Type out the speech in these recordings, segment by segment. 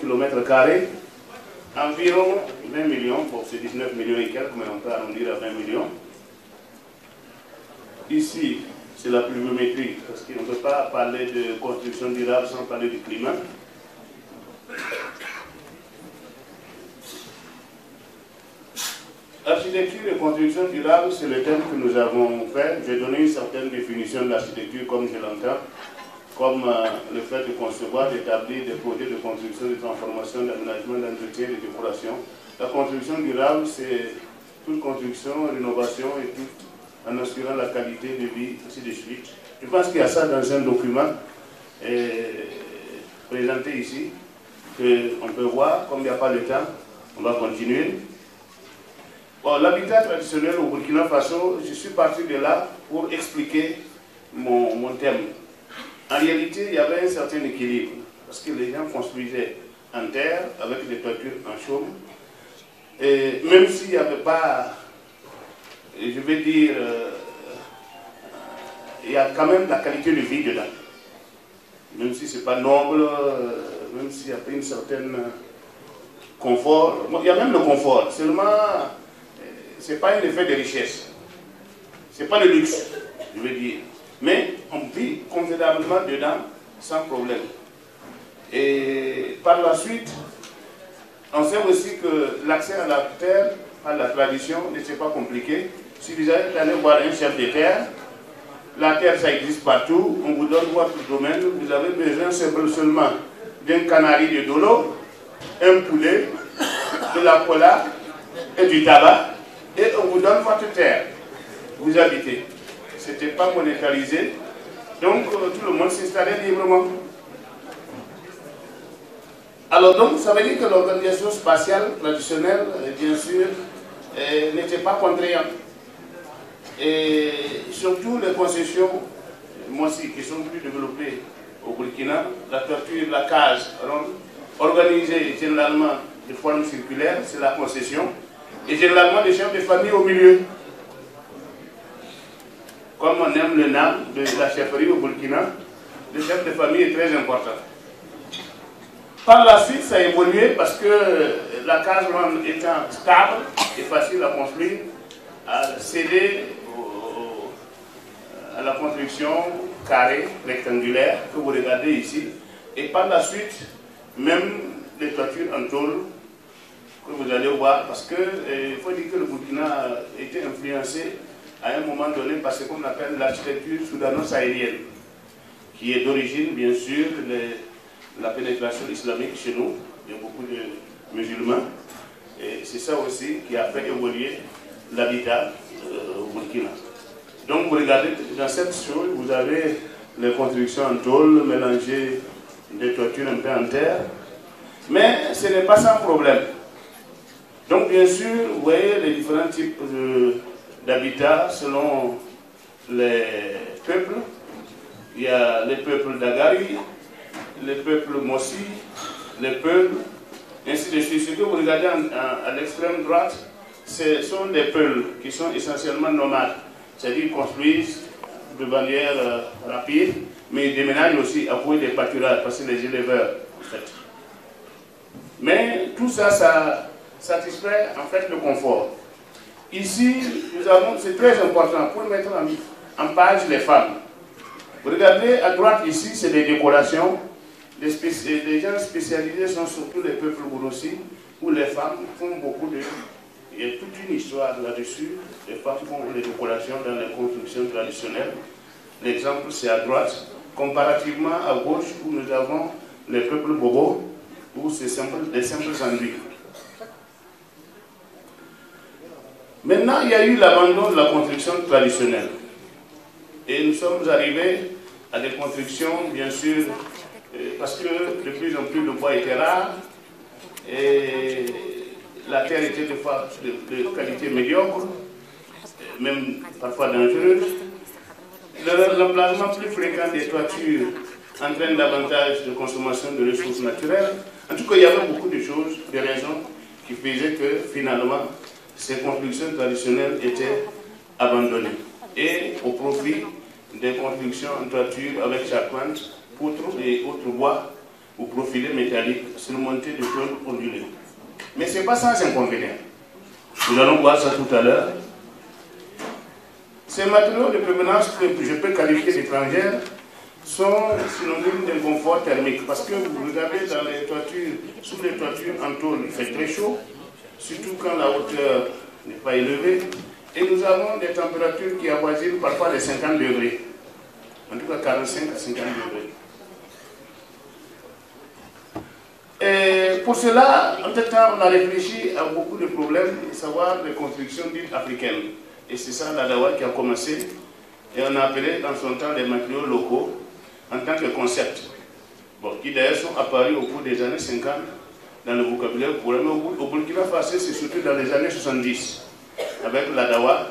km², environ 20 millions, bon c'est 19 millions et quelques, mais on peut arrondir à 20 millions. Ici, c'est la pluviométrie, parce qu'on ne peut pas parler de construction durable sans parler du climat. Architecture et construction durable, c'est le thème que nous avons fait. J'ai donné une certaine définition de l'architecture comme je l'entends, comme le fait de concevoir, d'établir des projets de construction, de transformation, d'aménagement, d'entretien, de décoration. La construction durable, c'est toute construction, rénovation et tout, en assurant la qualité de vie, ainsi de suite. Je pense qu'il y a ça dans un document présenté ici, qu'on peut voir. Comme il n'y a pas le temps, on va continuer. Bon, l'habitat traditionnel au Burkina Faso, je suis parti de là pour expliquer mon thème. En réalité, il y avait un certain équilibre, parce que les gens construisaient en terre, avec des toitures en chaume, et même s'il n'y avait pas, je vais dire, il y a quand même la qualité de vie dedans. Même si ce n'est pas noble, même s'il y a une certaine confort. Bon, il y a même le confort, seulement ce n'est pas un effet de richesse. Ce n'est pas le luxe, je veux dire. Mais on vit convenablement dedans sans problème. Et par la suite, on sait aussi que l'accès à la terre, à la tradition, n'est pas compliqué. Si vous allez voir un chef de terre, la terre ça existe partout, on vous donne votre domaine, vous avez besoin seulement d'un canari de dolo, un poulet, de la cola et du tabac, et on vous donne votre terre. Vous habitez. Ce n'était pas monétarisé, donc tout le monde s'installait librement. Alors donc, ça veut dire que l'organisation spatiale traditionnelle, bien sûr, n'était pas contraignante. Et surtout les concessions, moi aussi, qui sont plus développées au Burkina, la toiture, la case ronde, organisée généralement de forme circulaire, c'est la concession, et généralement des chefs de famille au milieu. Comme on aime le nom de la chefferie au Burkina, le chef de famille est très important. Par la suite, ça a évolué parce que la case ronde étant stable et facile à construire, a cédé à la construction carrée, rectangulaire, que vous regardez ici. Et par la suite, même les toitures en tôle, que vous allez voir, parce qu'il faut dire que le Burkina a été influencé à un moment donné par ce qu'on appelle l'architecture soudano-sahérienne, qui est d'origine, bien sûr, la pénétration islamique chez nous. Il y a beaucoup de musulmans. Et c'est ça aussi qui a fait évoluer l'habitat au Burkina. Donc vous regardez, dans cette chose, vous avez les constructions en tôle, mélangées des toitures un peu en terre. Mais ce n'est pas sans problème. Donc bien sûr, vous voyez les différents types d'habitat selon les peuples. Il y a les peuples d'Agari, les peuples Mossi, les peuples, ainsi de suite. Ce que vous regardez à l'extrême droite, ce sont des peuples qui sont essentiellement nomades. C'est-à-dire qu'ils construisent de manière rapide, mais ils déménagent aussi à cause des pâturages, parce que les éleveurs, en fait. Mais tout ça, ça satisfait en fait le confort. Ici, nous avons, c'est très important pour mettre en page les femmes. Vous regardez à droite ici, c'est des décorations. Les gens spécialisés sont surtout les peuples Bourossi, où les femmes font beaucoup de... Il y a toute une histoire là-dessus. Les femmes font les décorations dans les constructions traditionnelles. L'exemple, c'est à droite. Comparativement à gauche, où nous avons les peuples Bobo, où c'est des simples enduits. Maintenant, il y a eu l'abandon de la construction traditionnelle. Et nous sommes arrivés à des constructions, bien sûr, parce que de plus en plus le bois était rare, et la terre était de qualité médiocre, même parfois dangereuse. L'emplacement plus fréquent des toitures entraîne davantage de consommation de ressources naturelles. En tout cas, il y avait beaucoup de choses, des raisons qui faisaient que finalement, ces constructions traditionnelles étaient abandonnées. Et au profit des constructions en toiture avec charpente, poutres et autres bois ou profilés métalliques surmontés de tôles ondulées. Mais ce n'est pas sans inconvénient. Nous allons voir ça tout à l'heure. Ces matériaux de provenance que je peux qualifier d'étrangères sont synonymes d'un confort thermique. Parce que vous regardez dans les toitures, sous les toitures en tôle, il fait très chaud, surtout quand la hauteur n'est pas élevée. Et nous avons des températures qui avoisinent parfois les 50 degrés. En tout cas 45 à 50 degrés. Et pour cela, en tout temps, on a réfléchi à beaucoup de problèmes, à savoir les constructions dites africaines. Et c'est ça l'ADAWA qui a commencé. Et on a appelé dans son temps les matériaux locaux en tant que concept. Bon, qui d'ailleurs sont apparus au cours des années 50 dans le vocabulaire courant. Mais au Burkina Faso, c'est surtout dans les années 70, avec l'ADAWA.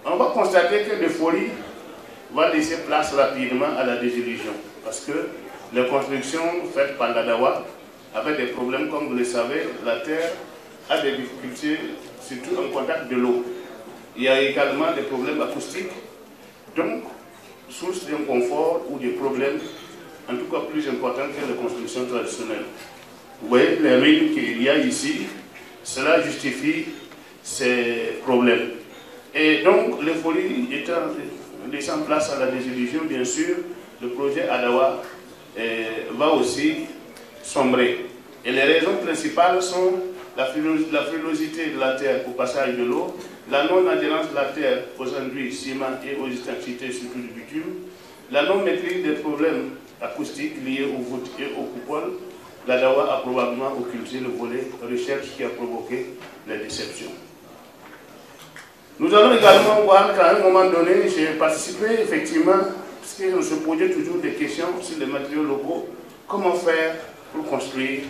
On va constater que l'euphorie va laisser place rapidement à la désillusion. Parce que les constructions faites par l'ADAWA avaient des problèmes, comme vous le savez, la terre a des difficultés, surtout en contact de l'eau. Il y a également des problèmes acoustiques, donc source d'inconfort ou de problèmes, en tout cas plus importants que les constructions traditionnelles. Vous voyez les ruines qu'il y a ici, cela justifie ces problèmes. Et donc l'euphorie étant laissant place à la désillusion, bien sûr, le projet ADAWA va aussi sombrer. Et les raisons principales sont la frilosité de la terre au passage de l'eau, la non-adhérence de la terre aux enduits, ciment et aux intensités, surtout du bitume, la non-maîtrise des problèmes acoustiques liés aux voûtes et aux coupoles. L'ADAWA a probablement occulté le volet recherche qui a provoqué les déceptions. Nous allons également voir qu'à un moment donné, j'ai participé effectivement, parce qu'on se posait toujours des questions sur les matériaux locaux, comment faire pour construire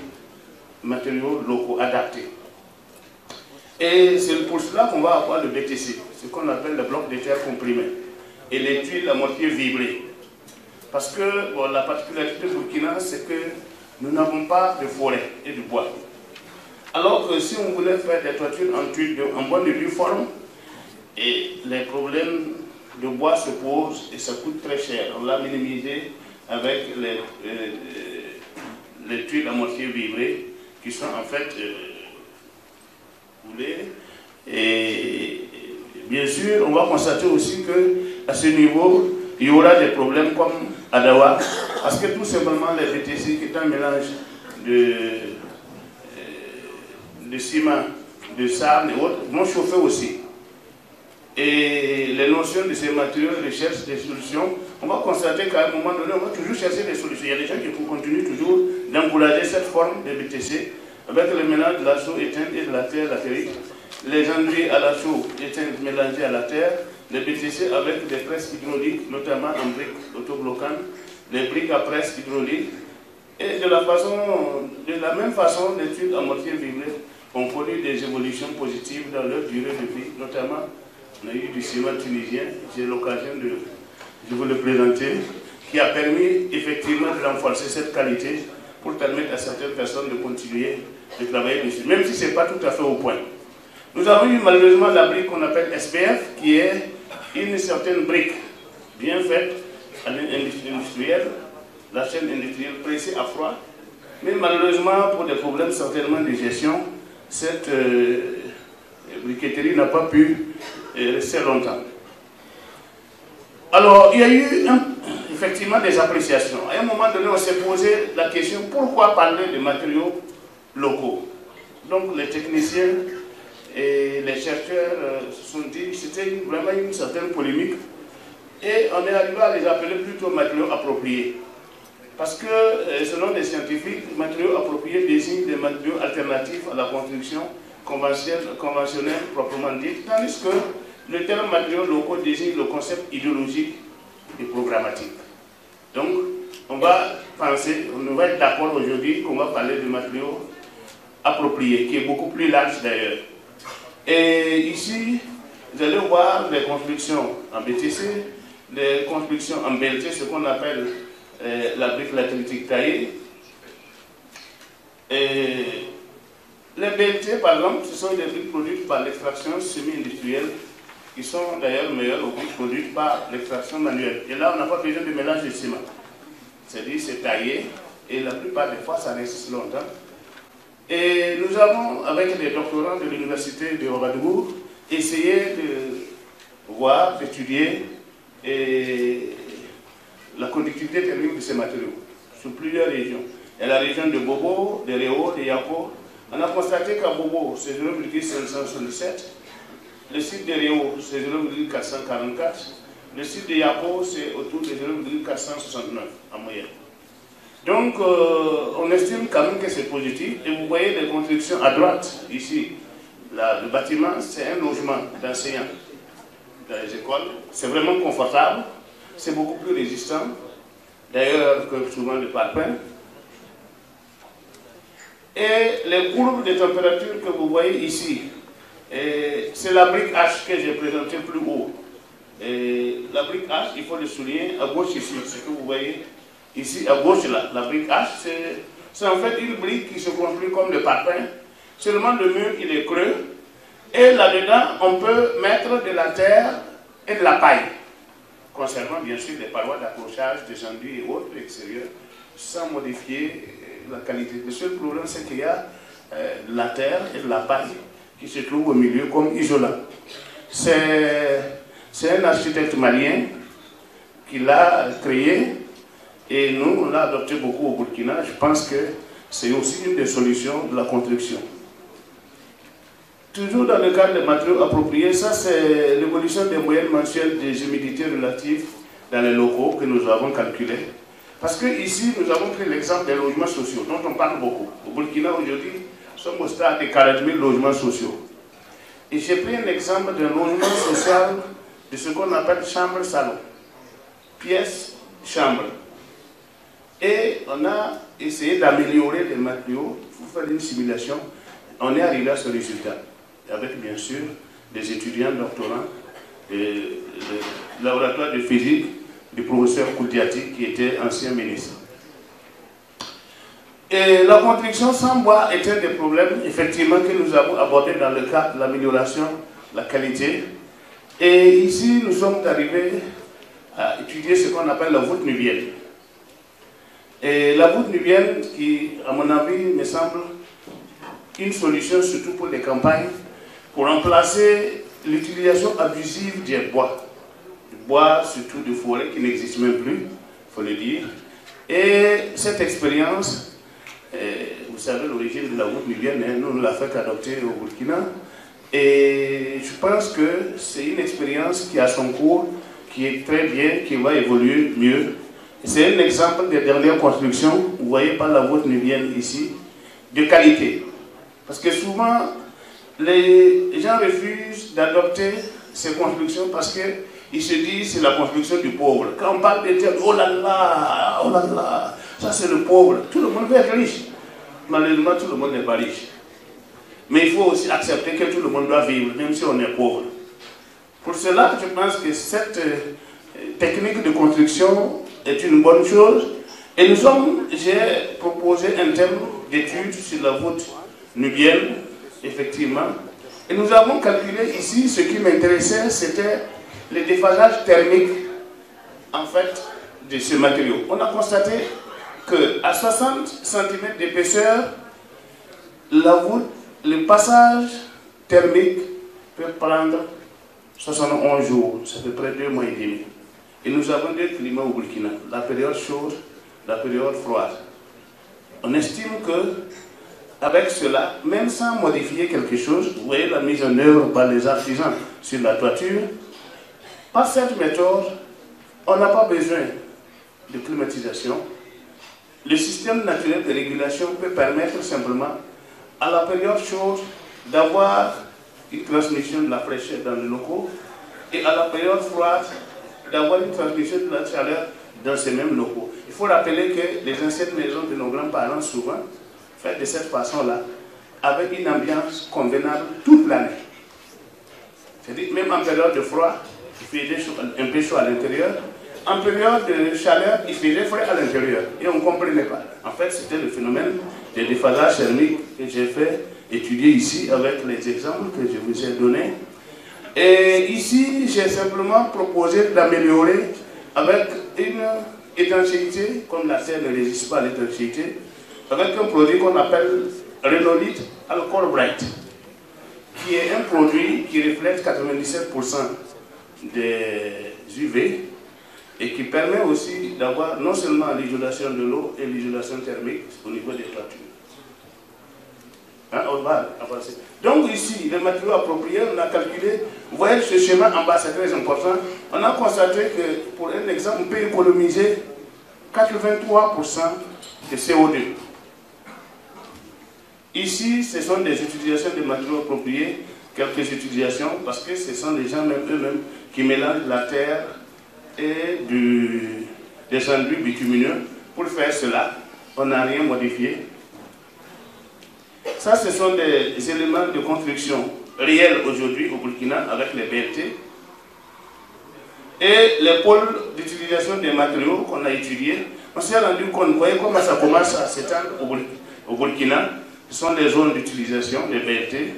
matériaux locaux adaptés. Et c'est pour cela qu'on va avoir le BTC, ce qu'on appelle le bloc de terre comprimé, et les tuiles à mortier vibré. Parce que bon, la particularité de Burkina, c'est que nous n'avons pas de forêt et de bois. Alors que si on voulait faire des toitures en tuiles en bonne et due forme, et les problèmes de bois se posent et ça coûte très cher. On l'a minimisé avec les tuiles à mortier vibré qui sont en fait coulées. Et bien sûr, on va constater aussi qu'à ce niveau, il y aura des problèmes comme ADAWA, parce que tout simplement les BTC, qui est un mélange de ciment, de sable et autres, vont chauffer aussi. Et les notions de ces matériaux recherchent des solutions. On va constater qu'à un moment donné, on va toujours chercher des solutions. Il y a des gens qui continuent toujours d'encourager cette forme de BTC avec le mélange de la chaux éteinte et de la terre latérique, les enduits à la chaux éteinte mélangés à la terre, les BTC avec des presses hydrauliques, notamment en briques autobloquantes, les briques à presse hydraulique. Et de la même façon, les tuiles à mortier vibré ont connu des évolutions positives dans leur durée de vie, notamment on a eu du ciment tunisien, j'ai l'occasion de vous le présenter, qui a permis effectivement de renforcer cette qualité pour permettre à certaines personnes de continuer de travailler dessus, même si ce n'est pas tout à fait au point. Nous avons eu malheureusement la brique qu'on appelle SPF, qui est une certaine brique bien faite à l'industriel, la chaîne industrielle pressée à froid, mais malheureusement pour des problèmes certainement de gestion, cette briqueterie n'a pas pu rester longtemps. Alors, il y a eu effectivement des appréciations. À un moment donné, on s'est posé la question, pourquoi parler de matériaux locaux? Donc, les techniciens et les chercheurs se sont dit, c'était vraiment une certaine polémique, et on est arrivé à les appeler plutôt matériaux appropriés. Parce que, selon les scientifiques, matériaux appropriés désignent des matériaux alternatifs à la construction conventionnelle proprement dite, tandis que le terme matériaux locaux désigne le concept idéologique et programmatique. Donc, on va être d'accord aujourd'hui qu'on va parler de matériaux appropriés, qui est beaucoup plus large d'ailleurs. Et ici, vous allez voir les constructions en BTC, les constructions en BLT, ce qu'on appelle la brique latéritique taillée. Et les BLT, par exemple, ce sont des briques produites par l'extraction semi-industrielle, qui sont d'ailleurs meilleures aux briques produites par l'extraction manuelle. Et là, on n'a pas besoin de mélange de ciment. C'est-à-dire, c'est taillé et la plupart des fois, ça résiste longtemps. Et nous avons, avec les doctorants de l'université de Ouagadougou, essayé de voir, d'étudier la conductivité thermique de ces matériaux sur plusieurs régions. Il y a la région de Bobo, de Réo, de Yapo. On a constaté qu'à Bobo, c'est 0,577. Le site de Réo, c'est 0,444. Le site de Yapo, c'est autour de 0,469 en moyenne. Donc, on estime quand même que c'est positif. Et vous voyez les constructions à droite, ici. Là, le bâtiment, c'est un logement d'enseignants dans les écoles. C'est vraiment confortable. C'est beaucoup plus résistant, d'ailleurs, que souvent le parpaing. Et les courbes de température que vous voyez ici, c'est la brique H que j'ai présentée plus haut. Et la brique H, il faut le souligner, à gauche ici, ce que vous voyez ici, à gauche là, la brique H, c'est en fait une brique qui se construit comme le parpaing, seulement le mur il est creux, et là-dedans on peut mettre de la terre et de la paille, concernant bien sûr les parois d'accrochage, des enduits et autres extérieurs, sans modifier la qualité. Le seul problème c'est qu'il y a de la terre et de la paille qui se trouvent au milieu comme isolant. C'est un architecte malien qui l'a créé et nous, on l'a adopté beaucoup au Burkina. Je pense que c'est aussi une des solutions de la construction. Toujours dans le cadre des matériaux appropriés, ça c'est l'évolution des moyennes mensuelles des humidités relatives dans les locaux que nous avons calculées. Parce que ici, nous avons pris l'exemple des logements sociaux, dont on parle beaucoup. Au Burkina, aujourd'hui, nous sommes au stade de 40 000 logements sociaux. Et j'ai pris un exemple d'un logement social de ce qu'on appelle chambre-salon, pièce-chambre. Et on a essayé d'améliorer les matériaux pour faire une simulation. On est arrivé à ce résultat, avec bien sûr des étudiants doctorants, le laboratoire de physique du professeur Koudiati, qui était ancien ministre. Et la construction sans bois est un des problèmes, effectivement, que nous avons abordé dans le cadre de l'amélioration de la qualité. Et ici, nous sommes arrivés à étudier ce qu'on appelle la voûte nubienne. Et la voûte nubienne, qui, à mon avis, me semble une solution, surtout pour les campagnes, pour remplacer l'utilisation abusive des bois. Du bois, surtout de forêt, qui n'existe même plus, il faut le dire. Et cette expérience, vous savez l'origine de la voûte nubienne, nous on l'a fait adopter au Burkina. Et je pense que c'est une expérience qui a son cours, qui est très bien, qui va évoluer mieux. C'est un exemple des dernières constructions, vous voyez pas la voûte nubienne ici, de qualité. Parce que souvent, les gens refusent d'adopter ces constructions parce qu'ils se disent c'est la construction du pauvre. Quand on parle de terre, oh là là, ça c'est le pauvre. Tout le monde veut être riche. Malheureusement, tout le monde n'est pas riche. Mais il faut aussi accepter que tout le monde doit vivre, même si on est pauvre. Pour cela, je pense que cette technique de construction est une bonne chose. Et j'ai proposé un thème d'étude sur la voûte nubienne, effectivement. Et nous avons calculé ici, ce qui m'intéressait, c'était le déphasage thermique, en fait, de ce matériau. On a constaté qu'à 60 cm d'épaisseur, la voûte, le passage thermique peut prendre 71 jours, c'est à peu près 2 mois et demi. Et nous avons 2 climats au Burkina, la période chaude, la période froide. On estime que, avec cela, même sans modifier quelque chose, vous voyez la mise en œuvre par les artisans sur la toiture, par cette méthode, on n'a pas besoin de climatisation. Le système naturel de régulation peut permettre simplement, à la période chaude, d'avoir une transmission de la fraîcheur dans les locaux et à la période froide, d'avoir une transmission de la chaleur dans ces mêmes locaux. Il faut rappeler que les anciennes maisons de nos grands-parents, souvent, faites de cette façon-là, avec une ambiance convenable toute l'année. C'est-à-dire, même en période de froid, il faisait un peu chaud à l'intérieur. En période de chaleur, il faisait frais à l'intérieur. Et on ne comprenait pas. En fait, c'était le phénomène de déphasage thermique que j'ai fait étudier ici avec les exemples que je vous ai donnés. Et ici, j'ai simplement proposé d'améliorer avec une étanchéité, comme la terre ne résiste pas à l'étanchéité, avec un produit qu'on appelle Rhenolite Alcohol Bright, qui est un produit qui reflète 97% des UV et qui permet aussi d'avoir non seulement l'isolation de l'eau et l'isolation thermique au niveau des toitures. Hein, donc ici, les matériaux appropriés, on a calculé, vous voyez ce schéma en bas, c'est très important. On a constaté que, pour un exemple, on peut économiser 83% de CO2. Ici, ce sont des utilisations de matériaux appropriés, quelques utilisations, parce que ce sont les gens eux-mêmes qui mélangent la terre et des enduits bitumineux. Pour faire cela, on n'a rien modifié. Ça, ce sont des éléments de construction réels aujourd'hui au Burkina avec les BLT. Et les pôles d'utilisation des matériaux qu'on a étudiés, on s'est rendu compte, vous voyez comment ça commence à s'étendre au Burkina. Ce sont les zones d'utilisation des BLT,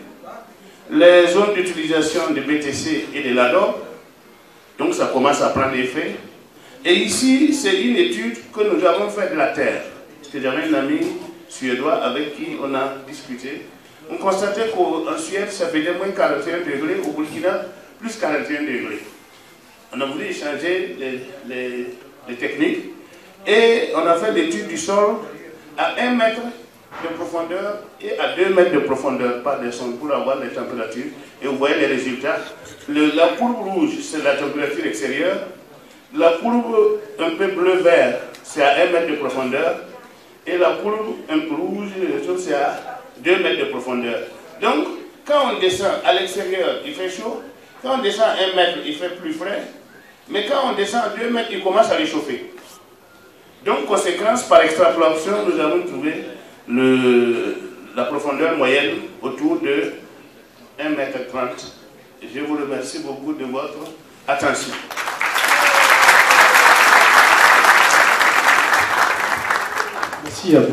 les zones d'utilisation des BTC et de l'ADOB. Donc ça commence à prendre effet. Et ici, c'est une étude que nous avons faite de la terre. Parce que j'avais un ami suédois avec qui on a discuté. On constatait qu'en Suède, ça faisait moins 41 degrés, au Burkina, plus 41 degrés. On a voulu échanger les techniques et on a fait l'étude du sol à 1 mètre de profondeur et à 2 mètres de profondeur par des sondes pour avoir les températures. Et vous voyez les résultats. La courbe rouge, c'est la température extérieure. La courbe un peu bleu-vert, c'est à 1 mètre de profondeur. Et la courbe un peu rouge, c'est à 2 mètres de profondeur. Donc, quand on descend à l'extérieur, il fait chaud. Quand on descend à 1 mètre, il fait plus frais. Mais quand on descend à 2 mètres, il commence à réchauffer. Donc, conséquence, par extrapolation, nous avons trouvé la profondeur moyenne autour de 1,30 m. Je vous remercie beaucoup de votre attention. Merci à vous.